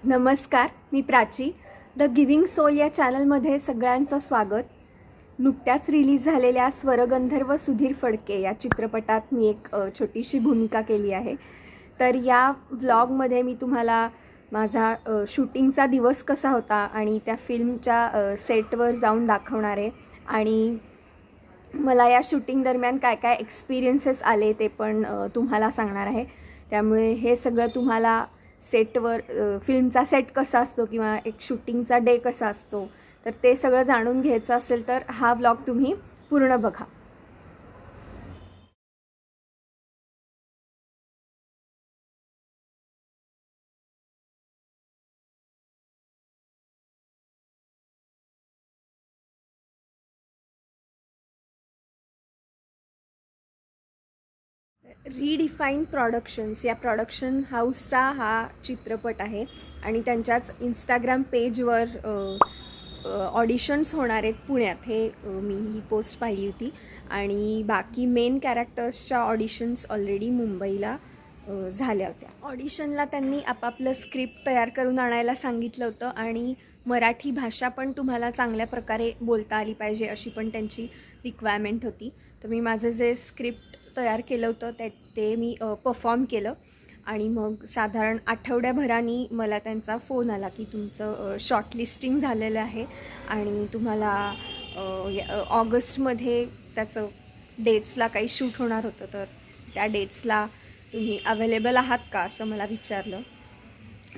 नमस्कार, मी Prachi. The giving soul या चॅनलमध्ये सगळ्यांचं स्वागत. नुकत्याच रिलीज झालेल्या स्वरगंधर्व सुधीर फडके या चित्रपटात मी एक छोटीशी भूमिका केली आहे. तर या व्लॉगमध्ये मी तुम्हाला माझा शूटिंगचा दिवस कसा होता आणि त्या फिल्मच्या सेटवर जाऊन दाखवणार आहे आणि मला या शूटिंग दरम्यान काय काय एक्सपिरियन्सेस आले ते पण तुम्हाला सांगणार आहे. त्यामुळे हे सगळं तुम्हाला सेटवर फिल्मचा सेट कसा असतो किंवा एक शूटिंगचा डे कसा असतो तर ते सगळं जाणून घ्यायचं असेल तर हा व्लॉग तुम्ही पूर्ण बघा. रीडिफाईन प्रॉडक्शन्स या प्रॉडक्शन हाऊसचा हा चित्रपट आहे आणि त्यांच्याच इंस्टाग्राम पेजवर ऑडिशन्स होणार आहेत पुण्यात. हे मी ही पोस्ट पाहिली होती आणि बाकी मेन कॅरेक्टर्सच्या ऑडिशन्स ऑलरेडी मुंबईला झाल्या होत्या. ऑडिशनला त्यांनी आपापलं स्क्रिप्ट तयार करून आणायला सांगितलं होतं आणि मराठी भाषा पण तुम्हाला चांगल्या प्रकारे बोलता आली पाहिजे अशी पण त्यांची रिक्वायरमेंट होती. तर मी माझं जे स्क्रिप्ट तयार केलं होतं ते मी परफॉर्म केलं आणि मग साधारण आठवड्याभरानी मला त्यांचा फोन आला की तुमचं शॉर्टलिस्टिंग झालेलं आहे आणि तुम्हाला ऑगस्टमध्ये त्याचं डेट्सला काही शूट होणार होतं, तर त्या तुम्ही अवेलेबल आहात का असं मला विचारलं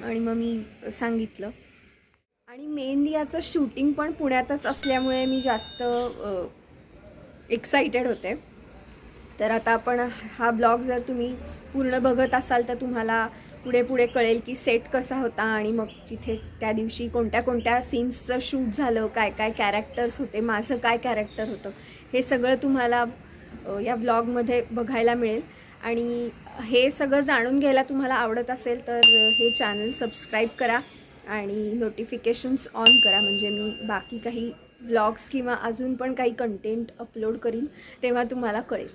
आणि मग मी सांगितलं. आणि मेनली याचं शूटिंग पण पुण्यातच असल्यामुळे मी जास्त एक्साइटेड होते. तर आता आपण हा ब्लॉग जर तुम्ही पूर्ण बघत असाल तर तुम्हाला पुढे पुढे कळेल की सेट कसा होता आणि मग तिथे त्या दिवशी कोणत्या कोणत्या सीन्सचं शूट झालं, काय काय कॅरेक्टर्स होते, माझं काय कॅरेक्टर होतं, हे सगळं तुम्हाला या व्लॉगमध्ये बघायला मिळेल. आणि हे सगळं जाणून घ्यायला तुम्हाला आवडत असेल तर हे चॅनल सबस्क्राईब करा आणि नोटिफिकेशन्स ऑन करा, म्हणजे मी बाकी काही व्लॉग्स किंवा अजून पण काही कंटेंट अपलोड करीन तेव्हा तुम्हाला कळेल.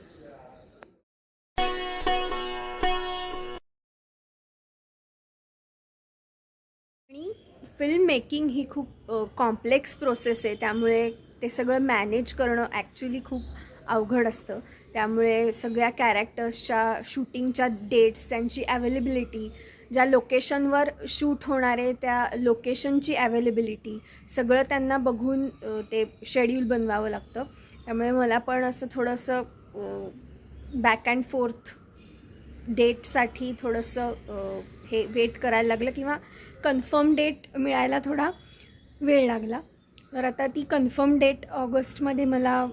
आणि फिल्म मेकिंग ही खूप कॉम्प्लेक्स प्रोसेस आहे, त्यामुळे ते सगळं मॅनेज करणं ॲक्च्युली खूप अवघड असतं. त्यामुळे सगळ्या कॅरेक्टर्सच्या शूटिंगच्या डेट्स, त्यांची अवेलेबिलिटी, ज्या लोकेशनवर शूट होणार आहे त्या लोकेशनची अवेलेबिलिटी सगळं त्यांना बघून ते शेड्यूल बनवावं लागतं. त्यामुळे मला पण असं थोडंसं बॅक अँड फोर्थ डेटसाठी थोडंसं हे वेट करायला लागलं किंवा कन्फर्म डेट मिळायला थोडा वेळ लागला. तर आता ती कन्फर्म डेट ऑगस्टमध्ये मला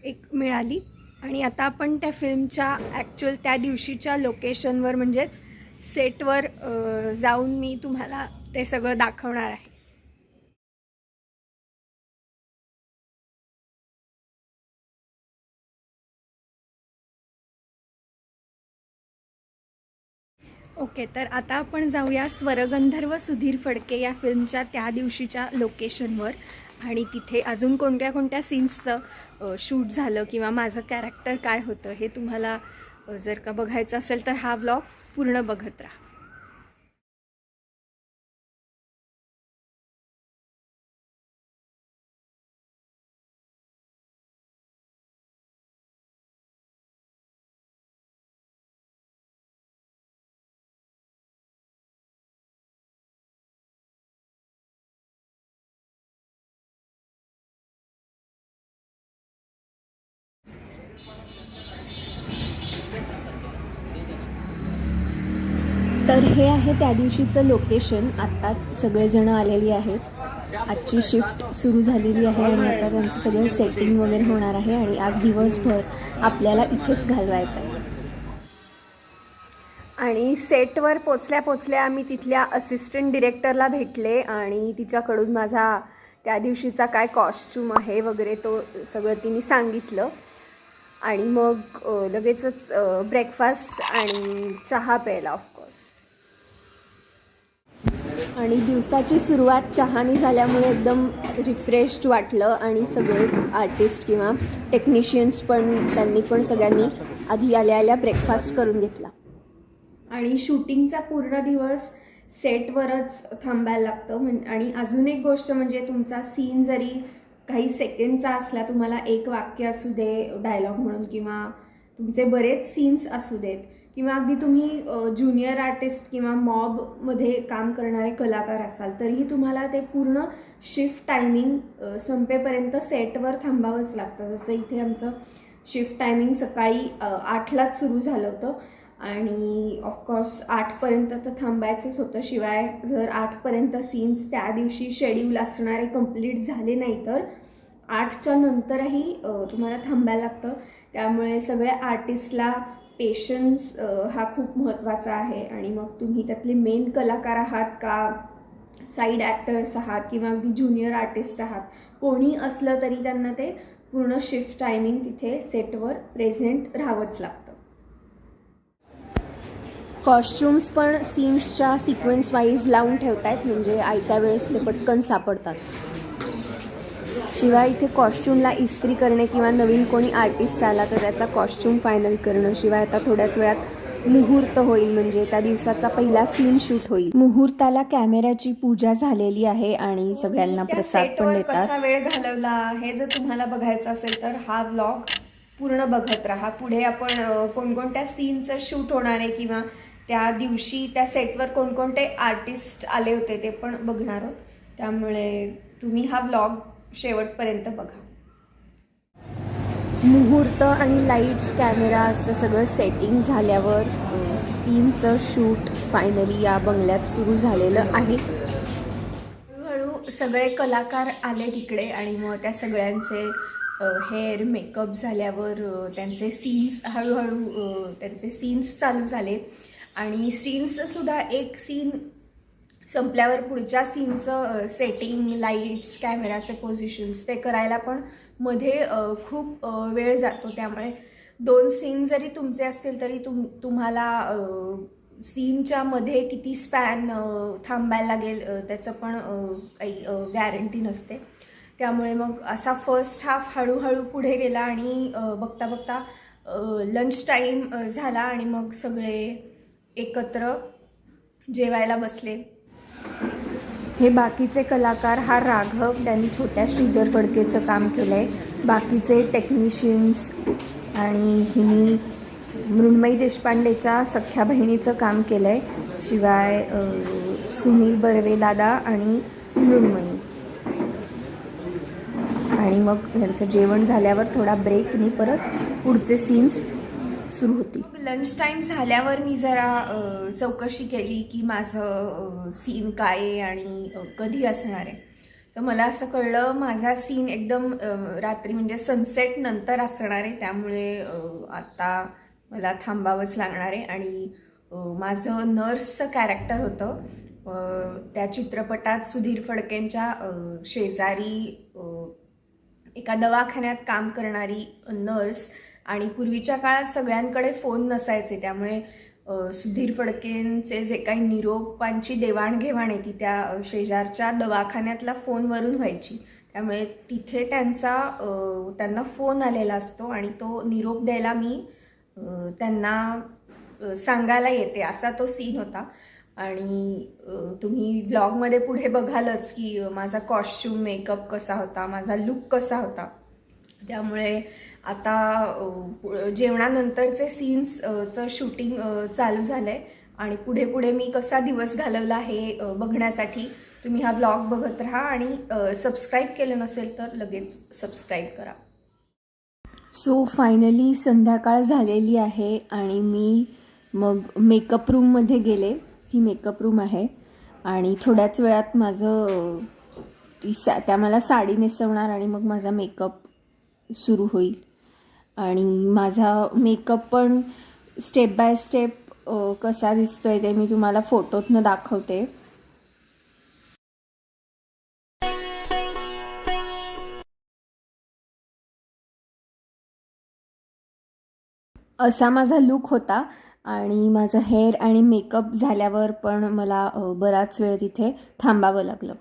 एक मिळाली आणि आता आपण त्या फिल्मच्या ॲक्च्युअल त्या दिवशीच्या लोकेशनवर म्हणजेच सेटवर जाऊन मी तुम्हाला ते सगळं दाखवणार आहे. ओके, तर आता आपण जाऊया स्वरगंधर्व सुधीर फडके या फिल्मच्या त्या दिवशीच्या लोकेशनवर आणि तिथे अजून कोणत्या कोणत्या सीन्सचं शूट झालं किंवा माझं कॅरेक्टर काय होतं हे तुम्हाला जर का बघायचं असेल तर हा व्लॉग पूर्ण बघत राहा. तर हे आहे त्या दिवशीचं लोकेशन. आत्ताच सगळेजण आलेली आहेत. आजची शिफ्ट सुरू झालेली आहे आणि आता त्यांचं सगळं सेटिंग वगैरे होणार आहे आणि आज दिवसभर आपल्याला इथेच घालवायचं आहे. आणि सेटवर पोचल्या आम्ही तिथल्या असिस्टंट डिरेक्टरला भेटले आणि तिच्याकडून माझा त्या दिवशीचा काय कॉस्ट्यूम आहे वगैरे तो सगळं तिने सांगितलं आणि मग लगेचच ब्रेकफास्ट आणि चहा प्यायला ऑफकोर्स. आणि दिवसाची सुरुवात चहानी झाल्यामुळे एकदम रिफ्रेश्ड वाटलं आणि सगळेच आर्टिस्ट किंवा टेक्निशियन्स पण त्यांनी पण सगळ्यांनी आधी आल्या ब्रेकफास्ट करून घेतला. आणि शूटिंगचा पूर्ण दिवस सेटवरच थांबायला लागतं. आणि अजून एक गोष्ट म्हणजे तुमचा सीन जरी काही सेकंडचा असला, तुम्हाला एक वाक्य असू दे डायलॉग म्हणून, किंवा तुमचे बरेच सीन्स असू देत, किंवा अगदी तुम्ही ज्युनियर आर्टिस्ट किंवा मॉबमध्ये काम करणारे कलाकार असाल, तरीही तुम्हाला ते पूर्ण शिफ्ट टायमिंग संपेपर्यंत सेटवर थांबावंच लागतं. जसं इथे आमचं शिफ्ट टायमिंग सकाळी 8लाच सुरू झालं होतं आणि ऑफकोर्स 8पर्यंत तर थांबायचंच होतं. शिवाय जर 8पर्यंत सीन्स त्या दिवशी शेड्यूल असणारे कंप्लीट झाले नाही तर 8च्या नंतरही तुम्हाला थांबायला लागतं. त्यामुळे सगळ्या आर्टिस्टला पेशन्स हा खूप महत्त्वाचा आहे. आणि मग तुम्ही त्यातले मेन कलाकार आहात का साईड ॲक्टर्स आहात किंवा अगदी ज्युनियर आर्टिस्ट आहात, कोणी असलं तरी त्यांना ते पूर्ण शिफ्ट टायमिंग तिथे सेटवर प्रेझेंट राहावंच लागतं. कॉस्ट्युम्स पण सीन्सच्या सिक्वेन्स वाईज लावून ठेवत आहेत, म्हणजे आयत्या वेळेस ते पटकन सापडतात. शिवाय इथे कॉस्ट्युमला इस्त्री करणे किंवा नवीन कोणी आर्टिस्ट आला तर त्याचा कॉस्ट्युम फायनल करणं. शिवाय आता थोड्याच वेळात मुहूर्त होईल, म्हणजे त्या दिवसाचा पहिला सीन शूट होईल. मुहूर्ताला कॅमेऱ्याची पूजा झालेली आहे आणि सगळ्यांना प्रसाद पण देतात. कसा वेळ घालवला हे जर तुम्हाला बघायचं असेल तर हा व्लॉग पूर्ण बघत राहा. पुढे आपण कोणकोणत्या सीनचं शूट होणार आहे किंवा त्या दिवशी त्या सेटवर कोणकोणते आर्टिस्ट आले होते ते पण बघणार आहोत. त्यामुळे तुम्ही हा व्लॉग शेवटपर्यंत बघा. मुहूर्त आणि लाईट्स, कॅमेरा असं सगळं सेटिंग झाल्यावर सीनचं शूट फायनली या बंगल्यात सुरू झालेलं आहे. हळूहळू सगळे कलाकार आले तिकडे आणि मग त्या सगळ्यांचे हेअर मेकअप झाल्यावर त्यांचे सीन्स हळूहळू त्यांचे सीन्स चालू झाले. आणि सीन्ससुद्धा एक सीन संपल्यावर पुढच्या सीनचं सेटिंग, लाईट्स, कॅमेराचे पोझिशन्स ते करायला पण मध्ये खूप वेळ जातो. त्यामुळे 2 सीन जरी तुमचे असतील तरी तुम्हाला सीनच्या मध्ये किती स्पॅन थांबायला लागेल त्याचं पण काही गॅरंटी नसते. त्यामुळे मग असा फर्स्ट हाफ हळूहळू पुढे गेला आणि बघता बघता लंच टाईम झाला आणि मग सगळे एकत्र जेवायला बसले. हे बाकीचे कलाकार, हा राघव त्यांनी छोट्या श्रीधर फडकेचं काम केलं आहे, बाकीचे टेक्निशियन्स, आणि हिनी मृण्मयी देशपांडेच्या सख्या बहिणीचं काम केलं आहे. शिवाय सुनील बर्वे दादा आणि मृण्मयी. आणि मग यांचं जेवण झाल्यावर थोडा ब्रेकनी परत पुढचे सीन्स सुरू होती. लंच टाईम झाल्यावर मी जरा चौकशी केली की माझं सीन काय आहे आणि कधी असणार आहे. तर मला असं कळलं माझा सीन एकदम रात्री म्हणजे सनसेट नंतर असणार आहे. त्यामुळे आता मला थांबावंच लागणार आहे. आणि माझं नर्सचं कॅरेक्टर होतं. त्या चित्रपटात सुधीर फडकेंच्या शेजारी एका दवाखान्यात काम करणारी नर्स. आणि पूर्वीच्या काळात सगळ्यांकडे फोन नसायचे, त्यामुळे सुधीर फडकेंचे जे काही निरोपांची देवाणघेवाण आहे ती त्या शेजारच्या दवाखान्यातल्या फोनवरून व्हायची. त्यामुळे तिथे त्यांना फोन आलेला असतो आणि तो निरोप द्यायला मी त्यांना सांगायला येते, असा तो सीन होता. आणि तुम्ही ब्लॉगमध्ये पुढे बघालच की माझा कॉस्ट्यूम, मेकअप कसा होता, माझा लुक कसा होता. त्यामुळे आता जेवणानंतरचे सीन्सचं शूटिंग चालू झालं आहे आणि पुढे पुढे मी कसा दिवस घालवला हे बघण्यासाठी तुम्ही हा ब्लॉग बघत राहा. आणि सबस्क्राईब केलं नसेल तर लगेच सबस्क्राईब करा. सो फायनली संध्याकाळ झालेली आहे आणि मी मग मेकअप रूममध्ये गेले. ही मेकअप रूम आहे आणि थोड्याच वेळात माझं त्या मला साडी नेसवणार आणि मग माझा मेकअप सुरू होईल. आणि माझा मेकअप पण स्टेप बाय स्टेप कसा दिसतोय ते मी तुम्हाला फोटोतनं दाखवते. असा माझा लुक होता. आणि माझं हेअर आणि मेकअप झाल्यावर पण मला बराच वेळ तिथे थांबावं लागलं.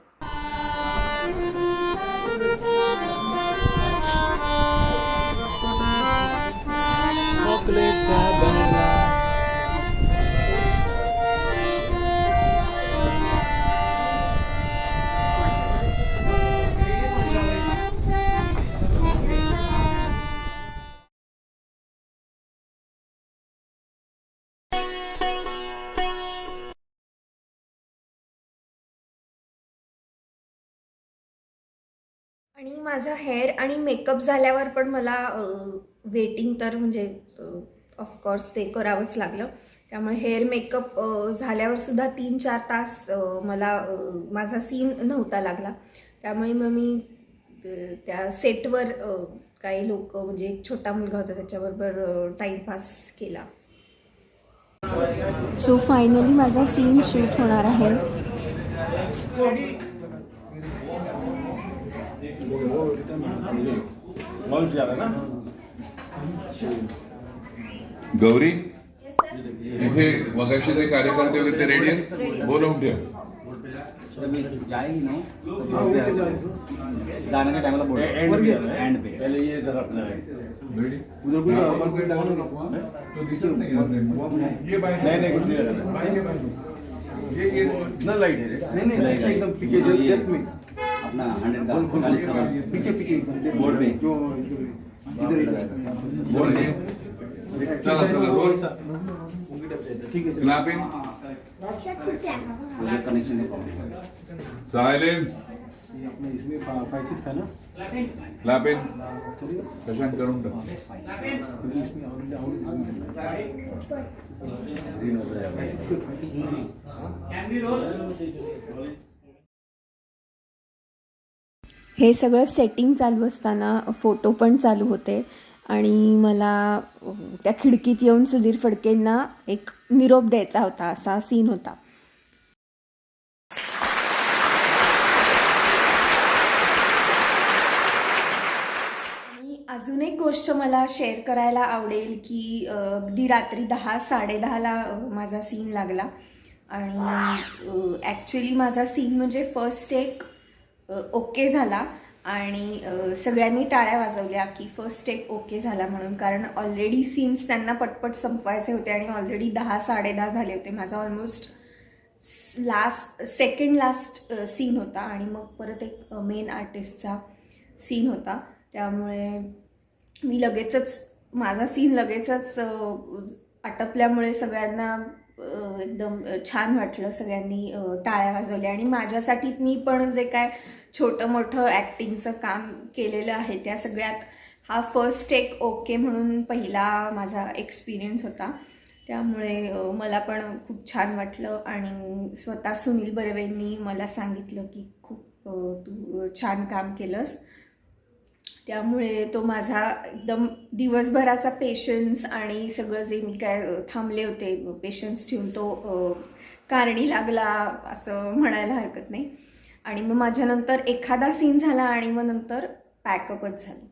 आणि माझा हेअर आणि मेकअप झाल्यावर पण मला वेटिंग तर म्हणजे ऑफकोर्स ते करावंच लागलं. त्यामुळे हेअर मेकअप झाल्यावर सुद्धा 3-4 तास मला माझा सीन नव्हता लागला. त्यामुळे मग मी त्या सेटवर काही लोक म्हणजे एक छोटा मुलगा होता त्याच्याबरोबर टाईमपास केला. सो फायनली माझा सीन शूट होणार आहे. गौरी इथे मगाशी जे कार्यकर्ते होते ते रेडी आहेत, बोलवून ठेव. जाने का टाइम बोल एंड पे पहले ये जरा अपना रेडी उधर कुछ और कोई डाउन तो दिसत नाही ये बाहेर नहीं कुछ नहीं लगा बाहेर ये इतना लाइट है नहीं एकदम पीछे जो लेफ्ट में अपना 100 का 40 का पीछे पीछे बोर्ड पे जो इधर बोल दे. चला चला बोल. ठीक है क्लॅपिंग. कनेक्शन है सायलेन्स. ये अपने इसमें 5-6 था ना क्लॅपिंग. कशांत करून टाक. क्योंकि इसमें हे सगळं सेटिंग चालू असताना फोटो पण चालू होते आणि मला त्या खिडकीत येऊन सुधीर फडकेंना एक निरोप द्यायचा होता, असा सीन होता. आणि अजून एक गोष्ट मला शेअर करायला आवडेल की अगदी रात्री 10-10:30ला माझा सीन लागला आणि ॲक्च्युली माझा सीन म्हणजे फर्स्ट टेक ओके झाला आणि सगळ्यांनी टाळ्या वाजवल्या की फर्स्ट टेक ओके झाला म्हणून, कारण ऑलरेडी सीन्स त्यांना पटपट संपवायचे होते आणि ऑलरेडी 10-10:30 झाले होते. माझा ऑलमोस्ट सेकंड लास्ट सीन होता आणि मग परत एक मेन आर्टिस्टचा सीन होता. त्यामुळे मी माझा सीन लगेचच आटपल्यामुळे सगळ्यांना एकदम छान वाटलं. सगळ्यांनी टाळ्या वाजवल्या आणि माझ्यासाठी मी पण जे काय छोटं मोठं ॲक्टिंगचं काम केलेलं आहे त्या सगळ्यात हा फर्स्ट टेक ओके म्हणून पहिला माझा एक्सपिरियन्स होता. त्यामुळे मला पण खूप छान वाटलं आणि स्वतः सुनील बर्वेंनी मला सांगितलं की खूप तू छान काम केलंस. त्यामुळे तो माझा एकदम दिवसभराचा पेशन्स आणि सगळं जे मी काय थांबले होते पेशन्स ठेवून तो कारणी लागला असं म्हणायला हरकत नाही. आणि मग माझ्यानंतर एखादा सीन झाला आणि मग नंतर पॅकअपच झालं.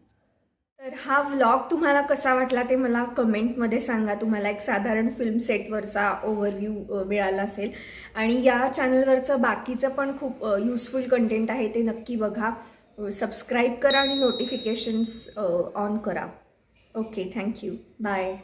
तर हा व्लॉग तुम्हाला कसा वाटला ते मला कमेंटमध्ये सांगा. तुम्हाला एक साधारण फिल्म सेटवरचा ओव्हरव्ह्यू मिळाला असेल आणि या चॅनलवरचं बाकीचं पण खूप युजफुल कंटेंट आहे ते नक्की बघा. सबस्क्राईब करा आणि नोटिफिकेशन्स ऑन करा. Okay, thank you, bye.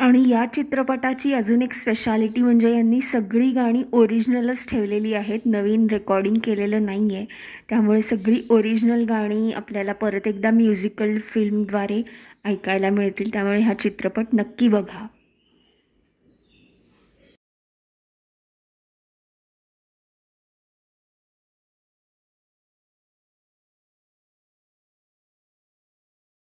आणि या चित्रपटाची अजून एक स्पेशालिटी म्हणजे यांनी सगळी गाणी ओरिजिनलच ठेवलेली आहेत, नवीन रेकॉर्डिंग केलेलं नाही आहे. त्यामुळे सगळी ओरिजिनल गाणी आपल्याला परत एकदा म्युझिकल फिल्मद्वारे ऐकायला मिळतील. त्यामुळे हा चित्रपट नक्की बघा.